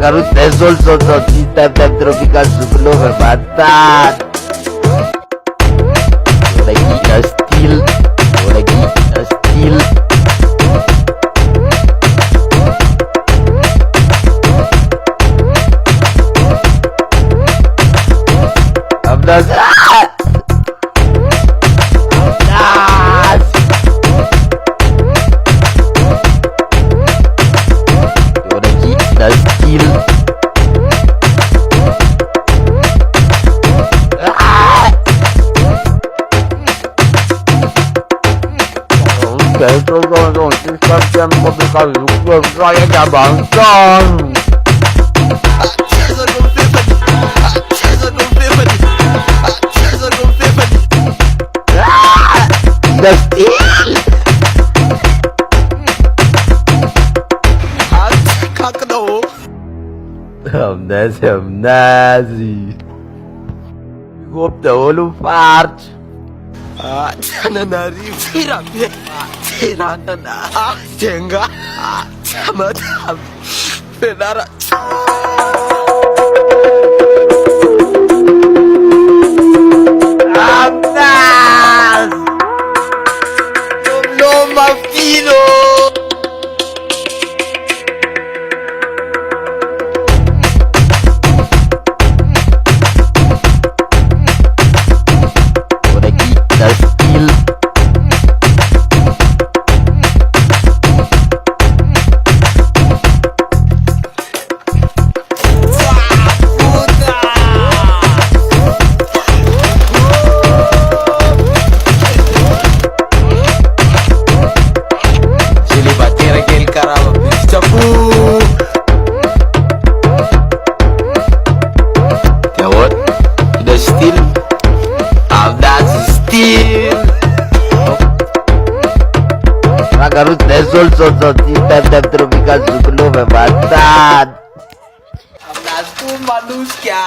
Garut Nesol Sosoti Tem Tropical Sebelum Berbatan. Lagi kita steal. Abdas. Lagi kita steal. Itu sistem tropical juga kayaknya bangsan. Hamnazi. Gop da olu fart. Cananari Firabe Tirana Jenga Madam Fedara Hamnaz. No Mafino Lagi kita steal. Sili batera che il caravo Chapu Jawab. Kita steal. Hamnaz steal. Garut Nesol Sosoti Tem Tropical Sebelum Berbatan. Hamnaz pun manusia